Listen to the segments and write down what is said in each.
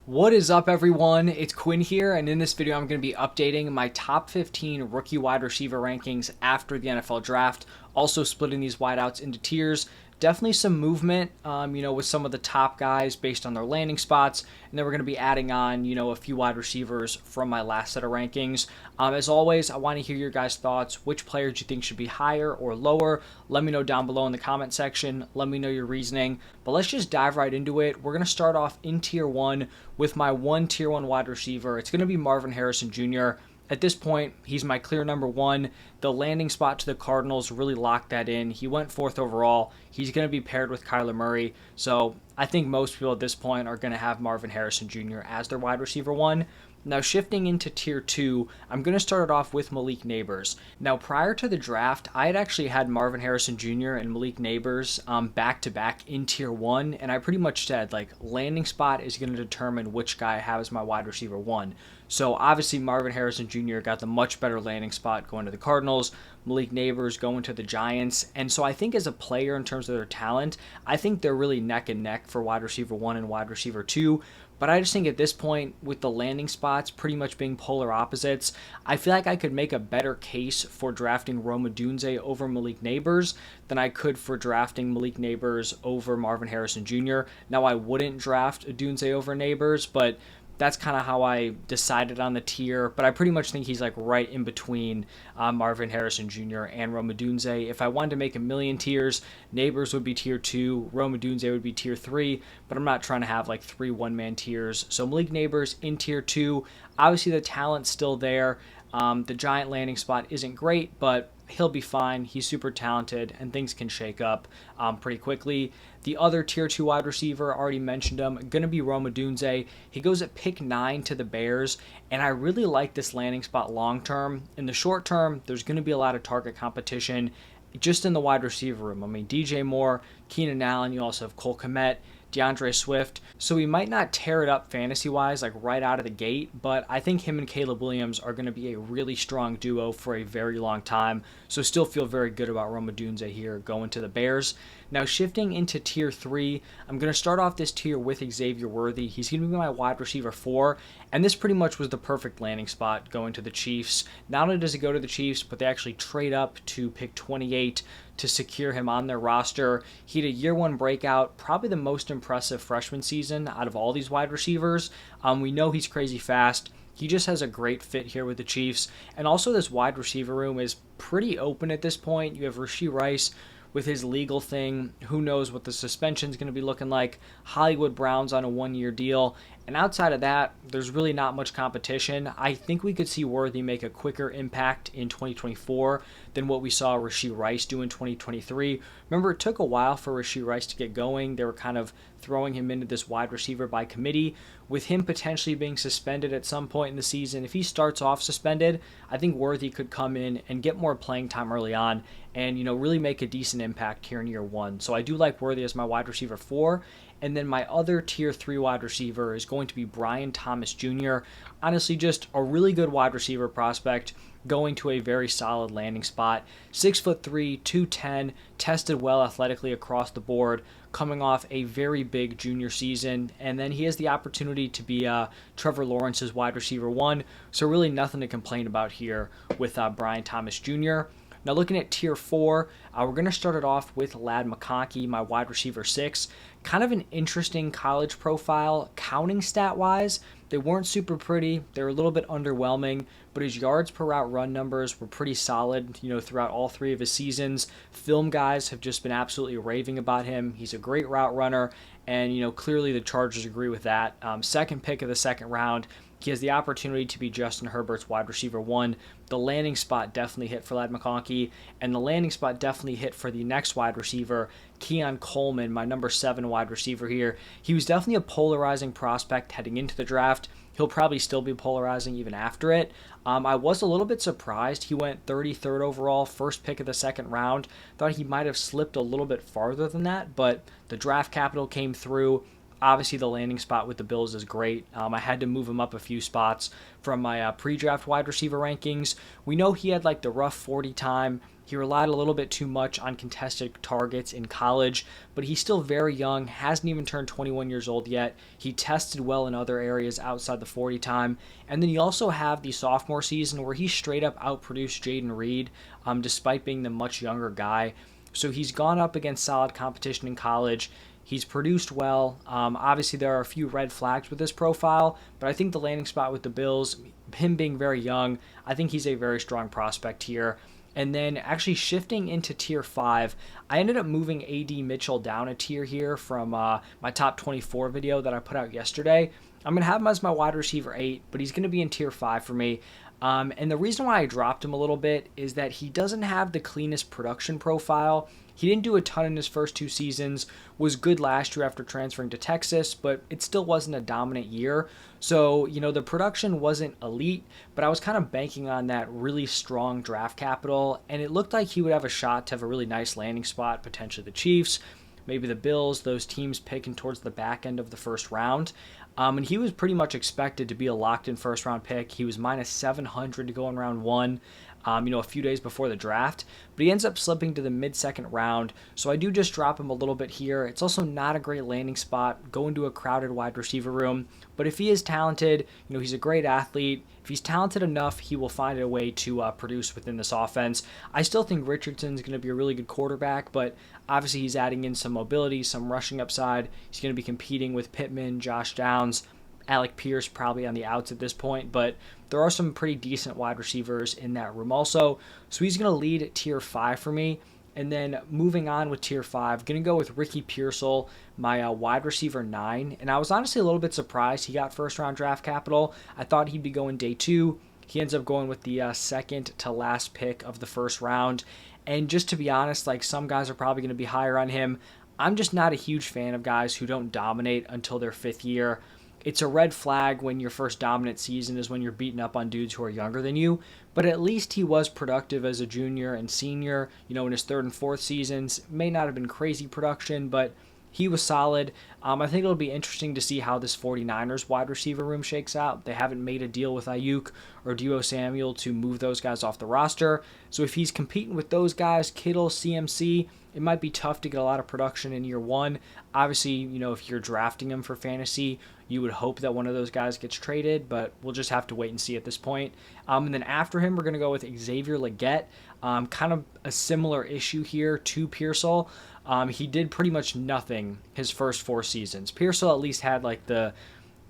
What is up, everyone? It's Quinn here, and in this video, I'm going to be updating my top 15 rookie wide receiver rankings after the NFL draft, also splitting these wideouts into tiers. Definitely some movement, with some of the top guys based on their landing spots, and then we're going to be adding on, a few wide receivers from my last set of rankings. As always, I want to hear your guys' thoughts. Which players do you think should be higher or lower? Let me know down below in the comment section. Let me know your reasoning. But let's just dive right into it. We're going to start off in tier 1 with my tier 1 wide receiver. It's going to be Marvin Harrison Jr. At this point, he's my clear number 1. The landing spot to the Cardinals really locked that in. He went 4th overall. He's going to be paired with Kyler Murray. So I think most people at this point are going to have Marvin Harrison Jr. as their wide receiver 1. Now, shifting into tier 2, I'm going to start it off with Malik Nabers. Now, prior to the draft, I had actually had Marvin Harrison Jr. and Malik Nabers back-to-back in tier 1, and I pretty much said, landing spot is going to determine which guy I have as my wide receiver 1. So, obviously, Marvin Harrison Jr. got the much better landing spot going to the Cardinals, Malik Nabers going to the Giants, and so I think as a player in terms of their talent, I think they're really neck and neck for wide receiver 1 and wide receiver 2. But I just think at this point, with the landing spots pretty much being polar opposites, I feel like I could make a better case for drafting Rome Odunze over Malik Nabers than I could for drafting Malik Nabers over Marvin Harrison Jr. Now, I wouldn't draft Odunze over Nabers, but that's kind of how I decided on the tier, but I pretty much think he's right in between Marvin Harrison Jr. and Rome Odunze. If I wanted to make a million tiers, Nabers would be tier 2, Rome Odunze would be tier 3, but I'm not trying to have 3 one-man tiers. So Malik Nabers in tier 2. Obviously, the talent's still there. The Giant landing spot isn't great, but he'll be fine. He's super talented, and things can shake up pretty quickly. The other tier 2 wide receiver, already mentioned him, going to be Rome Odunze. He goes at pick 9 to the Bears, and I really like this landing spot long term. In the short term, there's going to be a lot of target competition just in the wide receiver room. I mean, DJ Moore, Keenan Allen, you also have Cole Kmet, DeAndre Swift. So we might not tear it up fantasy-wise right out of the gate, but I think him and Caleb Williams are going to be a really strong duo for a very long time. So still feel very good about Rome Odunze here going to the Bears. Now, shifting into tier 3, I'm going to start off this tier with Xavier Worthy. He's going to be my wide receiver 4, and this pretty much was the perfect landing spot going to the Chiefs. Not only does he go to the Chiefs, but they actually trade up to pick 28 to secure him on their roster. He had a year 1 breakout, probably the most impressive freshman season out of all these wide receivers. We know he's crazy fast. He just has a great fit here with the Chiefs. And also this wide receiver room is pretty open at this point. You have Rashee Rice with his legal thing. Who knows what the suspension is going to be looking like. Hollywood Brown's on a 1-year deal. And outside of that, there's really not much competition. I think we could see Worthy make a quicker impact in 2024 than what we saw Rashee Rice do in 2023. Remember, it took a while for Rashee Rice to get going. They were kind of throwing him into this wide receiver by committee. With him potentially being suspended at some point in the season, if he starts off suspended, I think Worthy could come in and get more playing time early on and, really make a decent impact here in year 1. So I do like Worthy as my wide receiver 4. And then my other tier 3 wide receiver is going to be Brian Thomas Jr. Honestly, just a really good wide receiver prospect going to a very solid landing spot. 6'3", 210, tested well athletically across the board, coming off a very big junior season. And then he has the opportunity to be Trevor Lawrence's wide receiver 1. So really nothing to complain about here with Brian Thomas Jr. Now, looking at tier 4, we're going to start it off with Ladd McConkey, my wide receiver 6. Kind of an interesting college profile, counting stat-wise. They weren't super pretty. They were a little bit underwhelming, but his yards per route run numbers were pretty solid, throughout all 3 of his seasons. Film guys have just been absolutely raving about him. He's a great route runner, and, clearly the Chargers agree with that. Second pick of the second round. He has the opportunity to be Justin Herbert's wide receiver 1. The landing spot definitely hit for Ladd McConkey, and the landing spot definitely hit for the next wide receiver, Keon Coleman, my number 7 wide receiver here. He was definitely a polarizing prospect heading into the draft. He'll probably still be polarizing even after it. I was a little bit surprised. He went 33rd overall, first pick of the second round. Thought he might have slipped a little bit farther than that, but the draft capital came through. Obviously, the landing spot with the Bills is great. I had to move him up a few spots from my pre-draft wide receiver rankings. We know he had like the rough 40 time. He relied a little bit too much on contested targets in college, but he's still very young, hasn't even turned 21 years old yet. He tested well in other areas outside the 40 time. And then you also have the sophomore season where he straight up outproduced Jaden Reed, despite being the much younger guy. So he's gone up against solid competition in college. He's produced well. Obviously, there are a few red flags with this profile, but I think the landing spot with the Bills, him being very young, I think he's a very strong prospect here. And then actually shifting into tier 5, I ended up moving A.D. Mitchell down a tier here from my top 24 video that I put out yesterday. I'm going to have him as my wide receiver 8, but he's going to be in tier 5 for me. And the reason why I dropped him a little bit is that he doesn't have the cleanest production profile. He didn't do a ton in his first 2 seasons, was good last year after transferring to Texas, but it still wasn't a dominant year. So, the production wasn't elite, but I was kind of banking on that really strong draft capital, and it looked like he would have a shot to have a really nice landing spot, potentially the Chiefs, maybe the Bills, those teams picking towards the back end of the first round. And he was pretty much expected to be a locked-in first-round pick. He was minus 700 to go in round 1, a few days before the draft. But he ends up slipping to the mid-second round, so I do just drop him a little bit here. It's also not a great landing spot, go into a crowded wide receiver room. But if he is talented, he's a great athlete. If he's talented enough, he will find a way to produce within this offense. I still think Richardson's going to be a really good quarterback, but obviously he's adding in some mobility, some rushing upside. He's going to be competing with Pittman, Josh Downs, Alec Pierce probably on the outs at this point, but there are some pretty decent wide receivers in that room also. So he's going to lead tier 5 for me. And then moving on with tier 5, going to go with Ricky Pearsall, my wide receiver 9. And I was honestly a little bit surprised he got first round draft capital. I thought he'd be going day 2. He ends up going with the second to last pick of the first round. And just to be honest, like some guys are probably going to be higher on him. I'm just not a huge fan of guys who don't dominate until their 5th year. It's a red flag when your first dominant season is when you're beating up on dudes who are younger than you, but at least he was productive as a junior and senior, in his 3rd and 4th seasons. May not have been crazy production, but he was solid. I think it'll be interesting to see how this 49ers wide receiver room shakes out. They haven't made a deal with Ayuk or Deebo Samuel to move those guys off the roster. So if he's competing with those guys, Kittle, CMC, it might be tough to get a lot of production in year 1. Obviously, if you're drafting him for fantasy, you would hope that one of those guys gets traded, but we'll just have to wait and see at this point. And then after him, we're going to go with Xavier Legette. Kind of a similar issue here to Pearsall. He did pretty much nothing his first 4 seasons. Pearsall at least had like the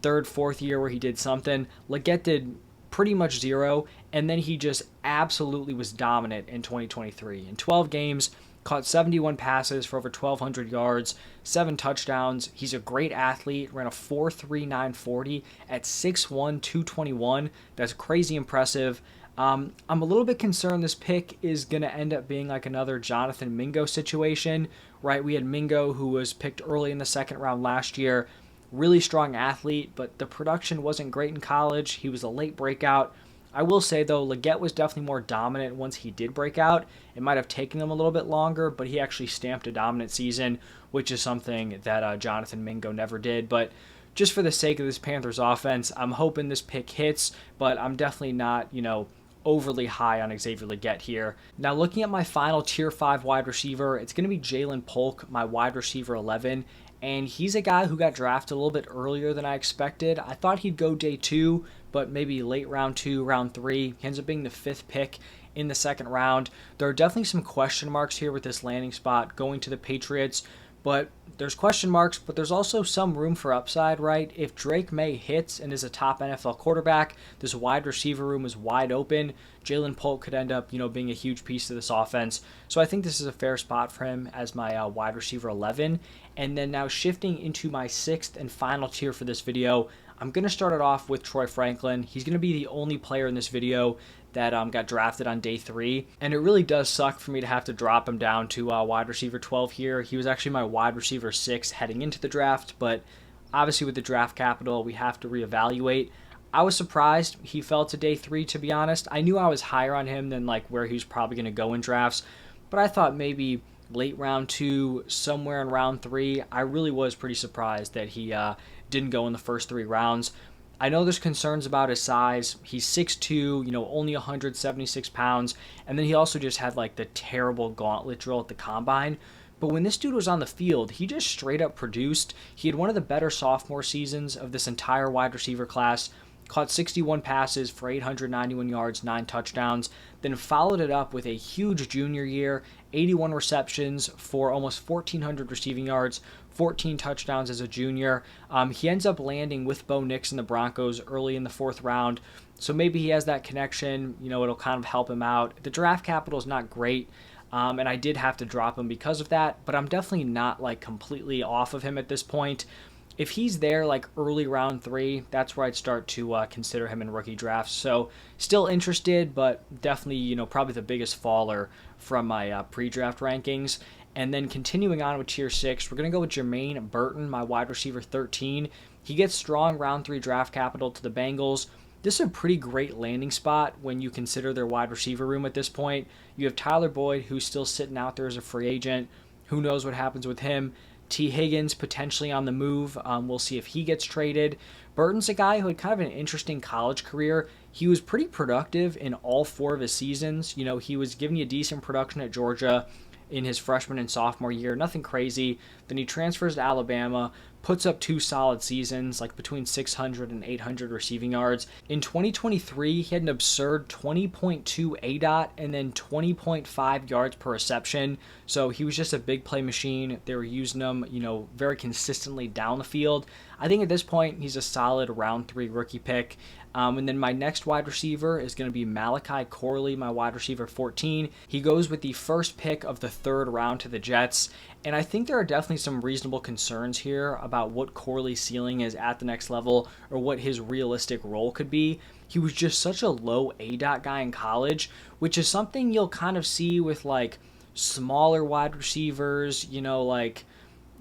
3rd, 4th year where he did something. Legette did pretty much 0, and then he just absolutely was dominant in 2023. In 12 games, caught 71 passes for over 1,200 yards, 7 touchdowns. He's a great athlete, ran a 4.39 40 at 6'1", 221. That's crazy impressive. I'm a little bit concerned this pick is going to end up being like another Jonathan Mingo situation, right? We had Mingo, who was picked early in the 2nd round last year. Really strong athlete, but the production wasn't great in college. He was a late breakout. I will say, though, Legette was definitely more dominant once he did break out. It might have taken him a little bit longer, but he actually stamped a dominant season, which is something that Jonathan Mingo never did. But just for the sake of this Panthers offense, I'm hoping this pick hits, but I'm definitely not, overly high on Xavier Legette here. Now, looking at my final tier 5 wide receiver, it's going to be Jalen Polk, my wide receiver 11. And he's a guy who got drafted a little bit earlier than I expected. I thought he'd go day 2, but maybe late round 2, round 3. He ends up being the 5th pick in the 2nd round. There are definitely some question marks here with this landing spot going to the Patriots, but there's question marks, but there's also some room for upside, right? If Drake May hits and is a top NFL quarterback, this wide receiver room is wide open. Jalen Polk could end up, being a huge piece of this offense. So I think this is a fair spot for him as my wide receiver 11. And then now shifting into my 6th and final tier for this video, I'm going to start it off with Troy Franklin. He's going to be the only player in this video that got drafted on day 3. And it really does suck for me to have to drop him down to wide receiver 12 here. He was actually my wide receiver 6 heading into the draft, but obviously with the draft capital, we have to reevaluate. I was surprised he fell to day 3, to be honest. I knew I was higher on him than like where he was probably going to go in drafts, but I thought maybe late round 2, somewhere in round 3. I really was pretty surprised that he didn't go in the first 3 rounds. I know there's concerns about his size. He's 6'2", only 176 pounds. And then he also just had like the terrible gauntlet drill at the combine. But when this dude was on the field, he just straight up produced. He had one of the better sophomore seasons of this entire wide receiver class. Caught 61 passes for 891 yards, 9 touchdowns, then followed it up with a huge junior year, 81 receptions for almost 1,400 receiving yards, 14 touchdowns as a junior. He ends up landing with Bo Nix in the Broncos early in the 4th round, so maybe he has that connection. It'll kind of help him out. The draft capital is not great, and I did have to drop him because of that, but I'm definitely not like completely off of him at this point. If he's there like early round 3, that's where I'd start to consider him in rookie drafts. So still interested, but definitely, probably the biggest faller from my pre-draft rankings. And then continuing on with tier 6, we're going to go with Jermaine Burton, my wide receiver 13. He gets strong round 3 draft capital to the Bengals. This is a pretty great landing spot when you consider their wide receiver room at this point. You have Tyler Boyd, who's still sitting out there as a free agent. Who knows what happens with him? T. Higgins potentially on the move. We'll see if he gets traded. Burton's a guy who had kind of an interesting college career. He was pretty productive in all 4 of his seasons. He was giving you decent production at Georgia in his freshman and sophomore year. Nothing crazy. Then he transfers to Alabama, puts up 2 solid seasons, like between 600 and 800 receiving yards. In 2023, he had an absurd 20.2 ADOT and then 20.5 yards per reception. So he was just a big play machine. They were using him, very consistently down the field. I think at this point, he's a solid round 3 rookie pick. And then my next wide receiver is going to be Malachi Corley, my wide receiver 14. He goes with the first pick of the 3rd round to the Jets. And I think there are definitely some reasonable concerns here about what Corley's ceiling is at the next level or what his realistic role could be. He was just such a low ADOT guy in college, which is something you'll kind of see with like smaller wide receivers, like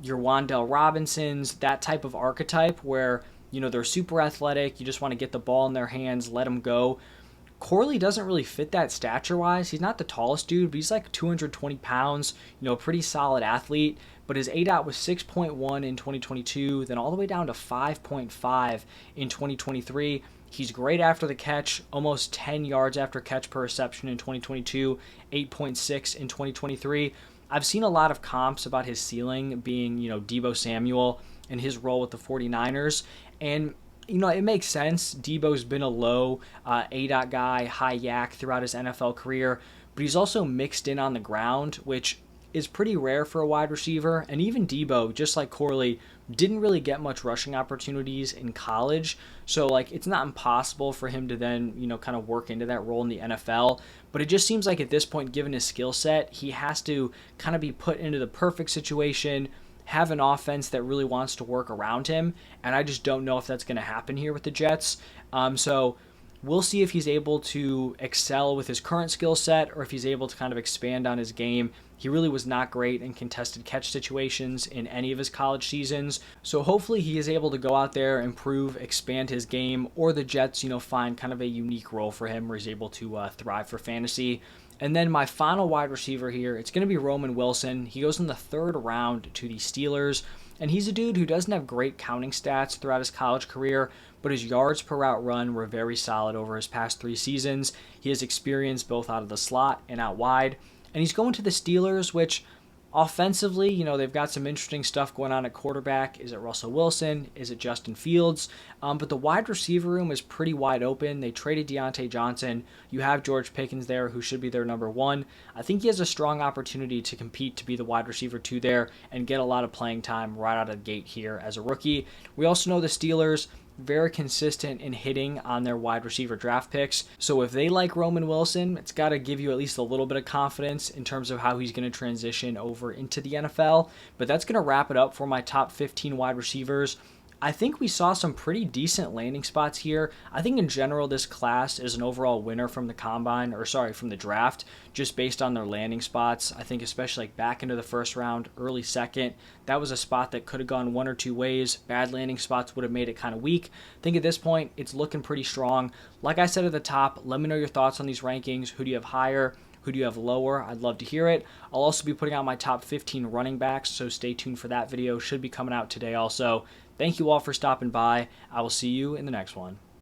your Wan'Dale Robinsons, that type of archetype where they're super athletic. You just want to get the ball in their hands, let them go. Corley doesn't really fit that stature-wise. He's not the tallest dude, but he's like 220 pounds, pretty solid athlete. But his ADOT was 6.1 in 2022, then all the way down to 5.5 in 2023. He's great after the catch, almost 10 yards after catch per reception in 2022, 8.6 in 2023. I've seen a lot of comps about his ceiling being, Deebo Samuel and his role with the 49ers. And, it makes sense. Deebo's been a low ADOT guy, high yak throughout his NFL career, but he's also mixed in on the ground, which is pretty rare for a wide receiver. And even Deebo, just like Corley, didn't really get much rushing opportunities in college. So, it's not impossible for him to then, kind of work into that role in the NFL. But it just seems like at this point, given his skill set, he has to kind of be put into the perfect situation, have an offense that really wants to work around him, and I just don't know if that's going to happen here with the Jets. So we'll see if he's able to excel with his current skill set or if he's able to kind of expand on his game. He really was not great in contested catch situations in any of his college seasons, so hopefully he is able to go out there, improve, expand his game, or the Jets, find kind of a unique role for him where he's able to thrive for fantasy. And then my final wide receiver here, it's going to be Roman Wilson. He goes in the 3rd round to the Steelers, and he's a dude who doesn't have great counting stats throughout his college career, but his yards per route run were very solid over his past 3 seasons. He has experience both out of the slot and out wide, and he's going to the Steelers, which offensively, they've got some interesting stuff going on at quarterback. Is it Russell Wilson? Is it Justin Fields? But the wide receiver room is pretty wide open. They traded Deontay Johnson. You have George Pickens there, who should be their number 1. I think he has a strong opportunity to compete to be the wide receiver 2 there and get a lot of playing time right out of the gate here as a rookie. We also know the Steelers, very consistent in hitting on their wide receiver draft picks. So if they like Roman Wilson, it's got to give you at least a little bit of confidence in terms of how he's going to transition over into the NFL. But that's going to wrap it up for my top 15 wide receivers. I think we saw some pretty decent landing spots here. I think in general this class is an overall winner from the from the draft, just based on their landing spots. I think especially back into the 1st round, early 2nd, that was a spot that could have gone one or two ways. Bad landing spots would have made it kind of weak. I think at this point it's looking pretty strong. Like I said at the top, let me know your thoughts on these rankings. Who do you have higher? Who do you have lower? I'd love to hear it. I'll also be putting out my top 15 running backs, so stay tuned for that video. Should be coming out today also. Thank you all for stopping by. I will see you in the next one.